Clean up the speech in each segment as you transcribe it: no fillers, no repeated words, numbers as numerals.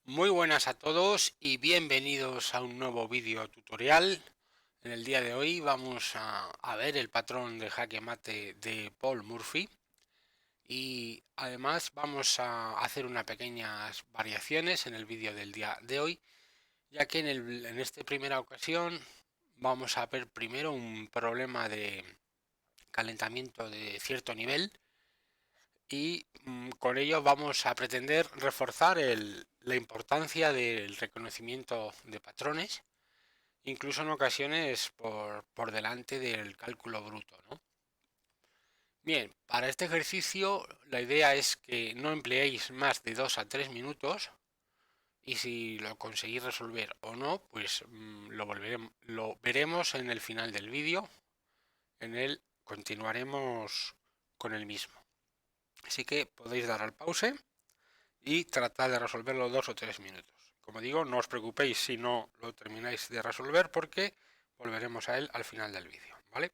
Muy buenas a todos y bienvenidos a un nuevo vídeo tutorial. En el día de hoy vamos a ver el patrón de jaque mate de Paul Murphy y además vamos a hacer unas pequeñas variaciones en el vídeo del día de hoy, ya que en esta primera ocasión vamos a ver primero un problema de calentamiento de cierto nivel y con ello vamos a pretender reforzar la importancia del reconocimiento de patrones, incluso en ocasiones por delante del cálculo bruto, ¿no? Bien, para este ejercicio la idea es que no empleéis más de 2 a 3 minutos y si lo conseguís resolver o no, pues lo veremos en el final del vídeo. En él continuaremos con el mismo. Así que podéis dar al pause y tratar de resolverlo 2 o 3 minutos. Como digo, no os preocupéis si no lo termináis de resolver porque volveremos a él al final del vídeo, ¿vale?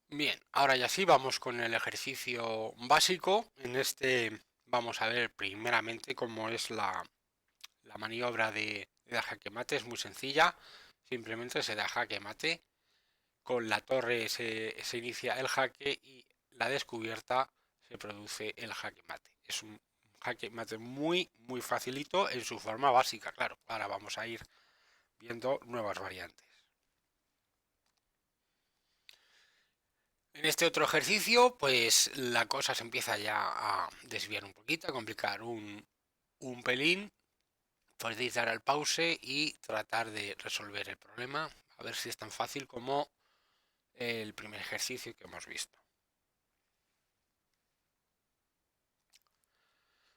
Bien, ahora ya sí vamos con el ejercicio básico. En este vamos a ver primeramente cómo es la maniobra de jaque mate. Es muy sencilla, simplemente se da jaque mate. Con la torre se inicia el jaque y la descubierta se produce el jaque mate. Es un jaque mate muy facilito en su forma básica, claro. Ahora vamos a ir viendo nuevas variantes. En este otro ejercicio, pues la cosa se empieza ya a desviar un poquito, a complicar un pelín. Podéis dar al pause y tratar de resolver el problema, a ver si es tan fácil como el primer ejercicio que hemos visto.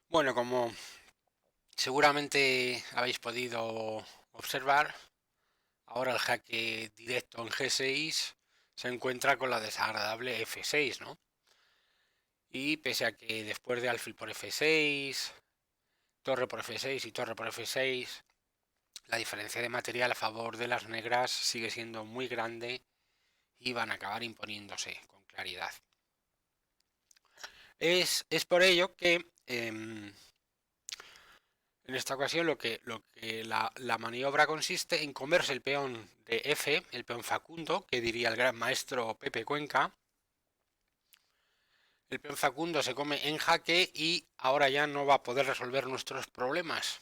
Bueno, como seguramente habéis podido observar, ahora el jaque directo en G6 se encuentra con la desagradable F6, ¿no? Y pese a que después de alfil por F6, torre por F6 y torre por F6, la diferencia de material a favor de las negras sigue siendo muy grande y van a acabar imponiéndose con claridad. Es por ello que en esta ocasión la maniobra consiste en comerse el peón de F, el peón Facundo, que diría el gran maestro Pepe Cuenca. El peón Facundo se come en jaque y ahora ya no va a poder resolver nuestros problemas.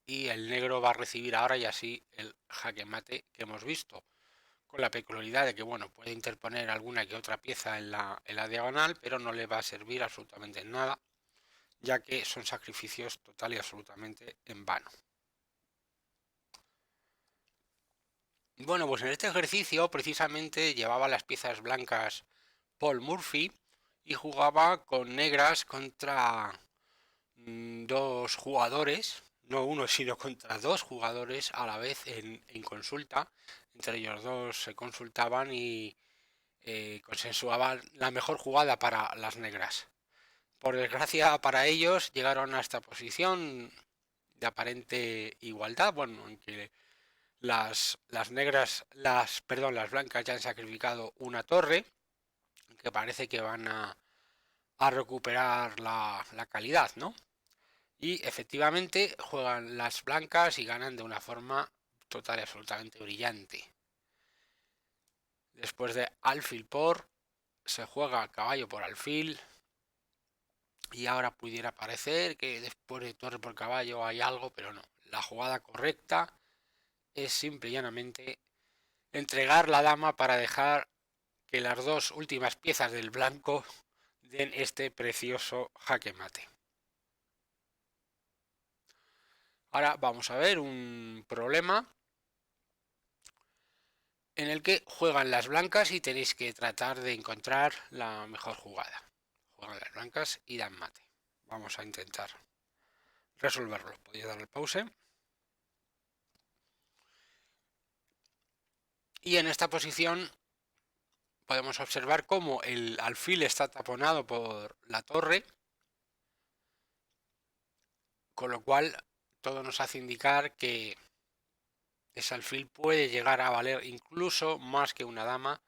Y el negro va a recibir ahora y así el jaque mate que hemos visto. Con la peculiaridad de que, bueno, puede interponer alguna que otra pieza en la diagonal, pero no le va a servir absolutamente nada, ya que son sacrificios total y absolutamente en vano. Bueno, pues en este ejercicio precisamente llevaba las piezas blancas Paul Murphy y jugaba con negras contra dos jugadores, no uno, sino contra dos jugadores a la vez en consulta. Entre ellos dos se consultaban y consensuaban la mejor jugada para las negras. Por desgracia para ellos llegaron a esta posición de aparente igualdad, bueno, en que las blancas ya han sacrificado una torre, que parece que van a recuperar la calidad, ¿no? Y efectivamente juegan las blancas y ganan de una forma total y absolutamente brillante. Después de alfil por, se juega caballo por alfil. Y ahora pudiera parecer que después de torre por caballo hay algo, pero no. La jugada correcta es simple y llanamente entregar la dama para dejar que las dos últimas piezas del blanco den este precioso jaque mate. Ahora vamos a ver un problema en el que juegan las blancas y tenéis que tratar de encontrar la mejor jugada. Juegan las blancas y dan mate. Vamos a intentar resolverlo. Podéis dar el pause. Y en esta posición podemos observar cómo el alfil está taponado por la torre, con lo cual todo nos hace indicar que ese alfil puede llegar a valer incluso más que una dama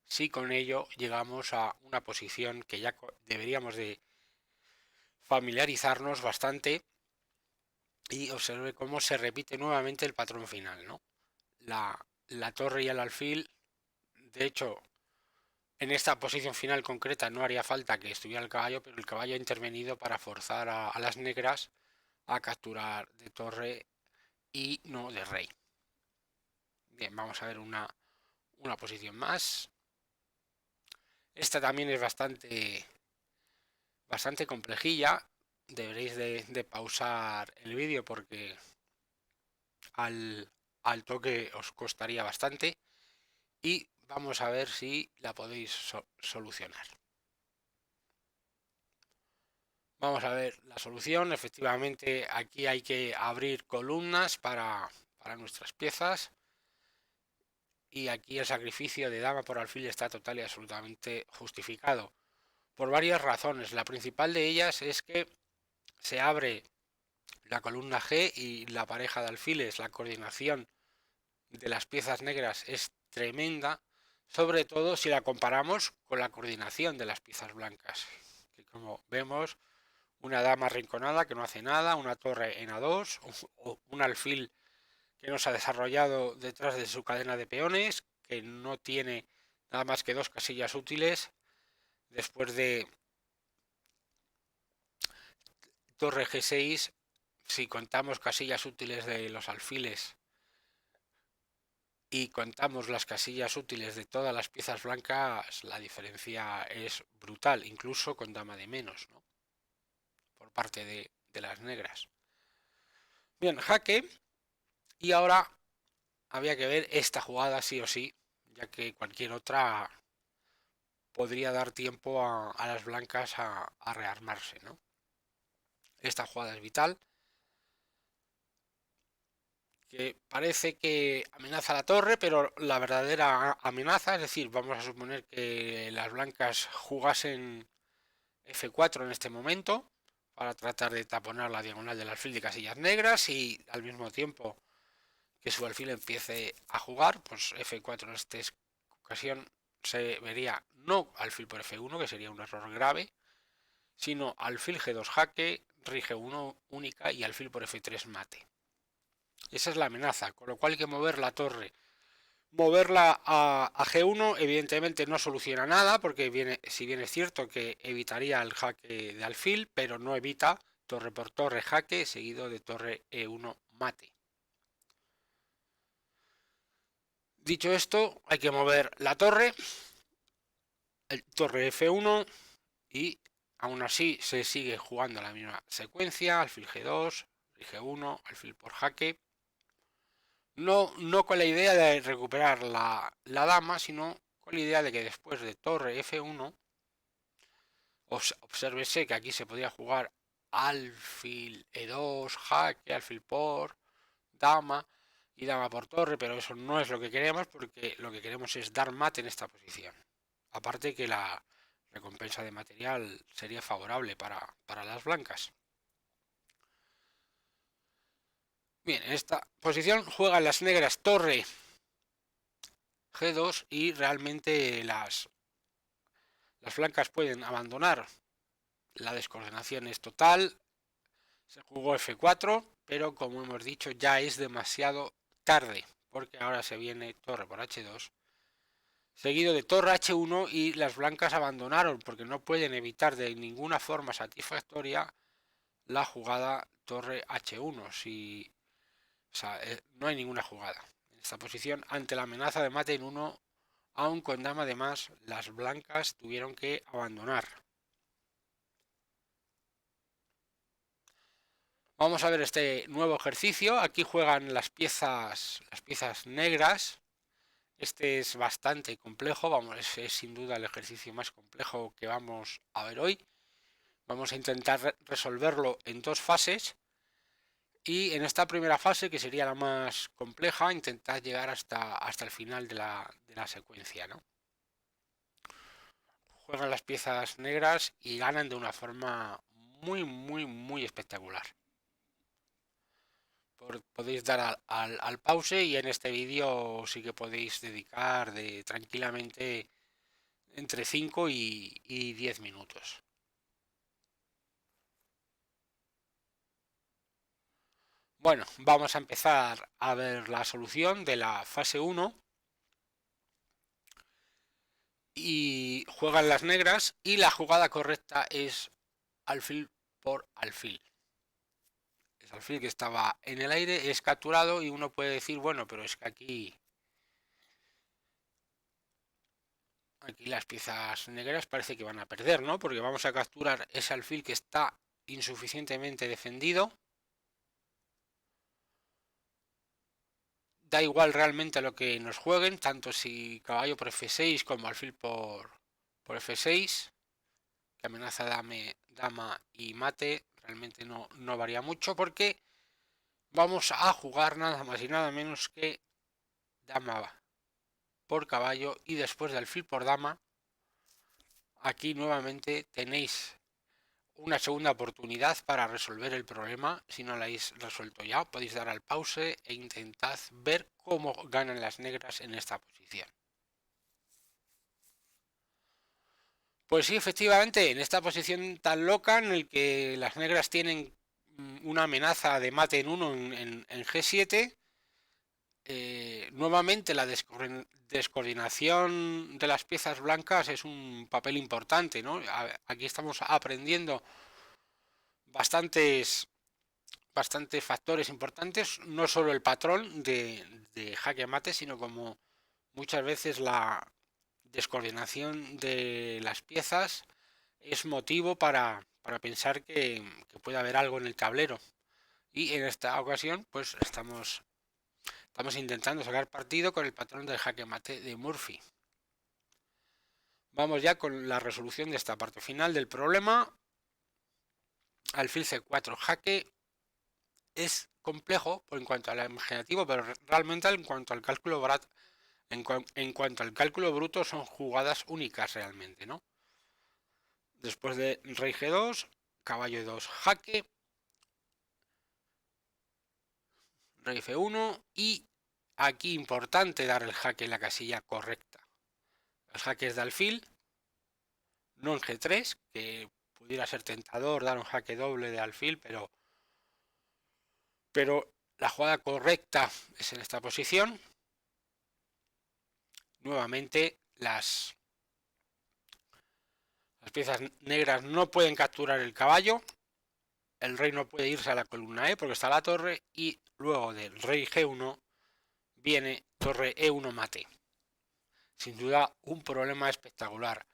si con ello llegamos a una posición que ya deberíamos de familiarizarnos bastante y observe cómo se repite nuevamente el patrón final, ¿no? La torre y el alfil, de hecho, en esta posición final concreta no haría falta que estuviera el caballo, pero el caballo ha intervenido para forzar a las negras a capturar de torre y no de rey. Bien, vamos a ver una posición más. Esta también es bastante complejilla. Deberéis de pausar el vídeo porque al, al toque os costaría bastante. Y vamos a ver si la podéis solucionar. Vamos a ver la solución. Efectivamente, aquí hay que abrir columnas para nuestras piezas. Y aquí el sacrificio de dama por alfil está total y absolutamente justificado. Por varias razones. La principal de ellas es que se abre la columna G y la pareja de alfiles, la coordinación de las piezas negras es tremenda, sobre todo si la comparamos con la coordinación de las piezas blancas. Que como vemos, una dama arrinconada que no hace nada, una torre en A2, o un alfil que no se ha desarrollado detrás de su cadena de peones, que no tiene nada más que dos casillas útiles, después de torre G6, si contamos casillas útiles de los alfiles y contamos las casillas útiles de todas las piezas blancas, la diferencia es brutal, incluso con dama de menos, ¿no? Por parte de las negras. Bien, jaque. Y ahora había que ver esta jugada sí o sí, ya que cualquier otra podría dar tiempo a las blancas a rearmarse, ¿no? Esta jugada es vital, que parece que amenaza la torre, pero la verdadera amenaza, es decir, vamos a suponer que las blancas jugasen F4 en este momento para tratar de taponar la diagonal del alfil de casillas negras y al mismo tiempo que su alfil empiece a jugar, pues F4 en esta ocasión se vería no alfil por F1, que sería un error grave, sino alfil G2 jaque, rey G1 única y alfil por F3 mate. Esa es la amenaza, con lo cual hay que mover la torre. Moverla a G1 evidentemente no soluciona nada, porque si bien es cierto que evitaría el jaque de alfil, pero no evita torre por torre jaque seguido de torre E1 mate. Dicho esto, hay que mover la torre, el torre F1 y aún así se sigue jugando la misma secuencia, alfil G2, G1, alfil por jaque. No con la idea de recuperar la dama, sino con la idea de que después de torre F1, obsérvese que aquí se podría jugar alfil E2, jaque, alfil por dama y dama por torre, pero eso no es lo que queremos porque lo que queremos es dar mate en esta posición. Aparte que la recompensa de material sería favorable para las blancas. Bien, en esta posición juegan las negras torre G2 y realmente las blancas pueden abandonar. La descoordinación es total. Se jugó F4, pero como hemos dicho ya es demasiado tarde, porque ahora se viene torre por H2, seguido de torre H1 y las blancas abandonaron porque no pueden evitar de ninguna forma satisfactoria la jugada torre H1. O sea, no hay ninguna jugada. En esta posición, ante la amenaza de mate en 1, aun con dama de más, las blancas tuvieron que abandonar. Vamos a ver este nuevo ejercicio. Aquí juegan las piezas negras. Este es bastante complejo, es sin duda el ejercicio más complejo que vamos a ver hoy. Vamos a intentar resolverlo en dos fases. Y en esta primera fase, que sería la más compleja, intentar llegar hasta el final de la secuencia, ¿no? Juegan las piezas negras y ganan de una forma muy espectacular. Podéis dar al pause y en este vídeo sí que podéis dedicar tranquilamente entre 5 y 10 minutos. Bueno, vamos a empezar a ver la solución de la fase 1 y juegan las negras y la jugada correcta es alfil por alfil. El alfil que estaba en el aire es capturado y uno puede decir, bueno, pero es que aquí las piezas negras parece que van a perder, ¿no? Porque vamos a capturar ese alfil que está insuficientemente defendido. Da igual realmente lo que nos jueguen, tanto si caballo por F6 como alfil por F6, que amenaza dama y mate, realmente no varía mucho porque vamos a jugar nada más y nada menos que dama por caballo y después de alfil por dama, aquí nuevamente tenéis una segunda oportunidad para resolver el problema. Si no lo habéis resuelto ya, podéis dar al pause e intentad ver cómo ganan las negras en esta posición. Pues sí, efectivamente, en esta posición tan loca en el que las negras tienen una amenaza de mate en 1 en G7, nuevamente la descoordinación de las piezas blancas es un papel importante, ¿no? Aquí estamos aprendiendo bastantes factores importantes, no solo el patrón de jaque mate, sino como muchas veces la descoordinación de las piezas es motivo para pensar que puede haber algo en el tablero. Y en esta ocasión, pues estamos intentando sacar partido con el patrón del jaque mate de Murphy. Vamos ya con la resolución de esta parte final del problema. Alfil C4 jaque es complejo en cuanto al imaginativo, pero realmente en cuanto al cálculo barato, en cuanto al cálculo bruto son jugadas únicas realmente, ¿no? Después de rey G2, caballo 2 jaque, rey F1 y aquí importante dar el jaque en la casilla correcta. El jaque es de alfil, no en G3, que pudiera ser tentador dar un jaque doble de alfil, pero la jugada correcta es en esta posición. Nuevamente las piezas negras no pueden capturar el caballo, el rey no puede irse a la columna E porque está la torre y luego del rey G1 viene torre E1 mate. Sin duda un problema espectacular.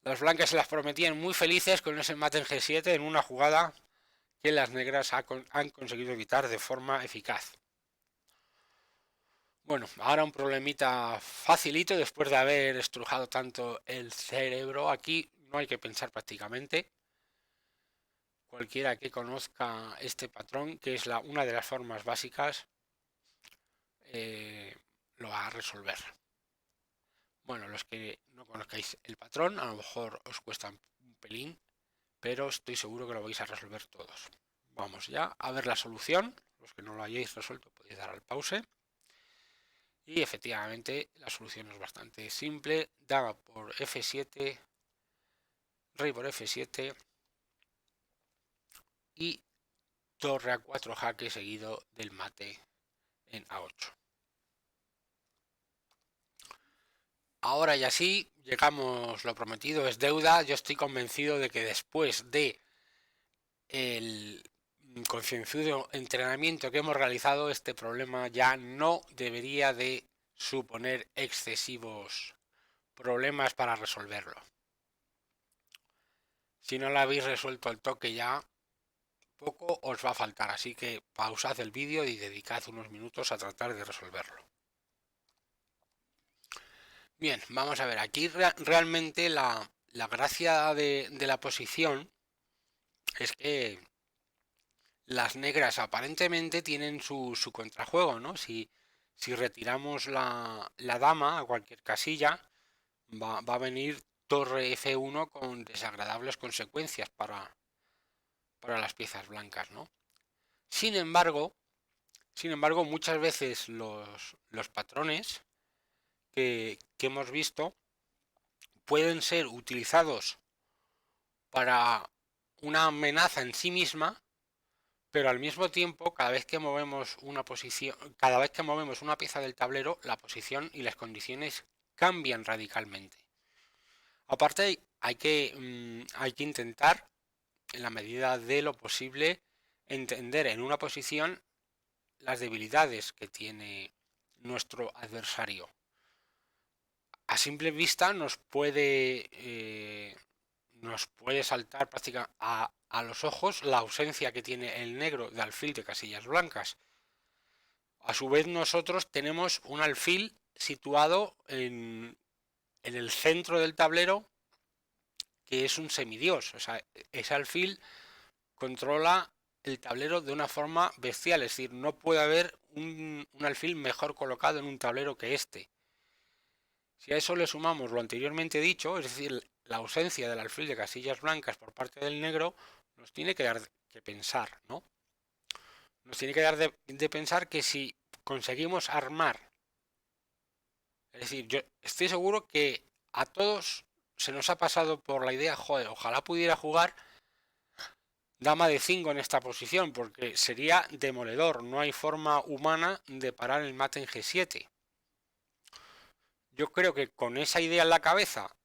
Las blancas se las prometían muy felices con ese mate en G7 en una jugada que las negras han conseguido evitar de forma eficaz. Bueno, ahora un problemita facilito después de haber estrujado tanto el cerebro. Aquí no hay que pensar prácticamente. Cualquiera que conozca este patrón, que es una de las formas básicas, lo va a resolver. Bueno, los que no conozcáis el patrón, a lo mejor os cuesta un pelín, pero estoy seguro que lo vais a resolver todos. Vamos ya a ver la solución. Los que no lo hayáis resuelto podéis dar al pause. Y efectivamente la solución es bastante simple. Dama por F7, rey por F7 y torre A4 jaque seguido del mate en A8. Ahora ya sí, llegamos, lo prometido es deuda. Yo estoy convencido de que después de el concienzudo entrenamiento que hemos realizado, este problema ya no debería de suponer excesivos problemas para resolverlo. Si no lo habéis resuelto al toque ya, poco os va a faltar, así que pausad el vídeo y dedicad unos minutos a tratar de resolverlo. Bien, vamos a ver, aquí realmente la gracia de la posición es que las negras aparentemente tienen su contrajuego, ¿no? Si retiramos la dama a cualquier casilla, va a venir torre F1 con desagradables consecuencias para las piezas blancas, ¿no? Sin embargo, muchas veces los patrones que hemos visto pueden ser utilizados para una amenaza en sí misma, pero al mismo tiempo, cada vez que movemos una posición, cada vez que movemos una pieza del tablero, la posición y las condiciones cambian radicalmente. Aparte, hay que intentar, en la medida de lo posible, entender en una posición las debilidades que tiene nuestro adversario. A simple vista nos puede saltar prácticamente a los ojos la ausencia que tiene el negro de alfil de casillas blancas. A su vez nosotros tenemos un alfil situado en el centro del tablero que es un semidios. O sea, ese alfil controla el tablero de una forma bestial. Es decir, no puede haber un alfil mejor colocado en un tablero que este. Si a eso le sumamos lo anteriormente dicho, es decir, la ausencia del alfil de casillas blancas por parte del negro, nos tiene que dar que pensar, ¿no? Nos tiene que dar de pensar que si conseguimos armar, es decir, yo estoy seguro que a todos se nos ha pasado por la idea, joder, ojalá pudiera jugar dama de 5 en esta posición, porque sería demoledor, no hay forma humana de parar el mate en G7. Yo creo que con esa idea en la cabeza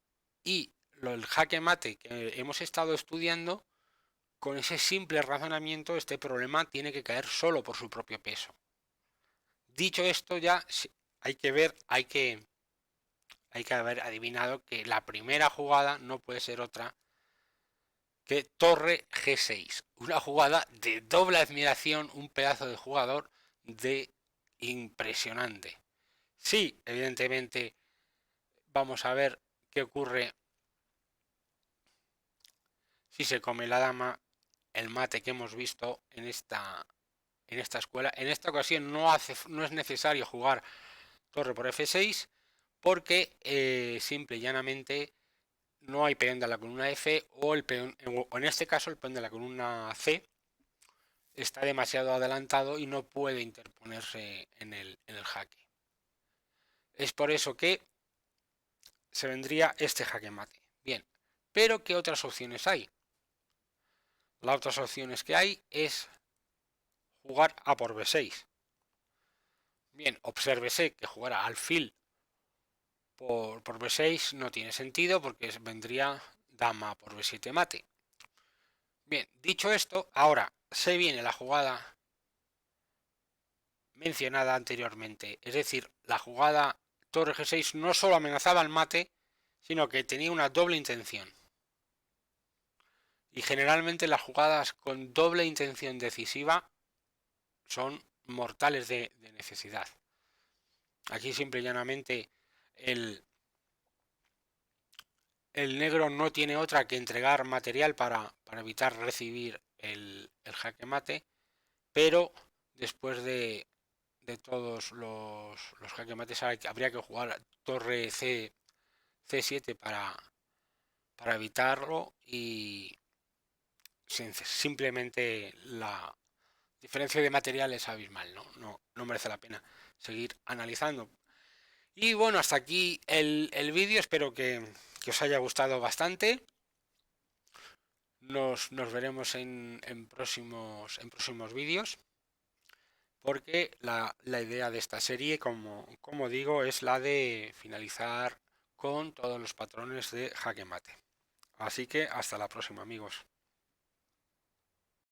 y el jaque mate que hemos estado estudiando, con ese simple razonamiento este problema tiene que caer solo por su propio peso. Dicho esto, ya hay que ver, hay que haber adivinado que la primera jugada no puede ser otra que torre G6. Una jugada de doble admiración, un pedazo de jugador de impresionante. Sí, evidentemente vamos a ver qué ocurre si se come la dama, el mate que hemos visto en esta escuela. En esta ocasión no es necesario jugar torre por F6 porque simple y llanamente no hay peón de la columna F o el peón, o en este caso el peón de la columna C está demasiado adelantado y no puede interponerse en el jaque. Es por eso que se vendría este jaque mate. Bien, pero ¿qué otras opciones hay? Las otras opciones que hay es jugar a por B6. Bien, obsérvese que jugar a alfil por B6 no tiene sentido porque vendría dama por B7 mate. Bien, dicho esto, ahora se viene la jugada mencionada anteriormente. Es decir, la jugada torre G6 no solo amenazaba el mate, sino que tenía una doble intención. Y generalmente las jugadas con doble intención decisiva son mortales de necesidad. Aquí simple y llanamente el negro no tiene otra que entregar material para evitar recibir el jaque mate, pero después de todos los jaque mates habría que jugar torre C7 para evitarlo y simplemente la diferencia de material es abismal, no merece la pena seguir analizando. Y bueno, hasta aquí el vídeo, espero que os haya gustado bastante. Nos veremos en próximos vídeos, porque la idea de esta serie, como digo, es la de finalizar con todos los patrones de jaque mate. Así que hasta la próxima, amigos.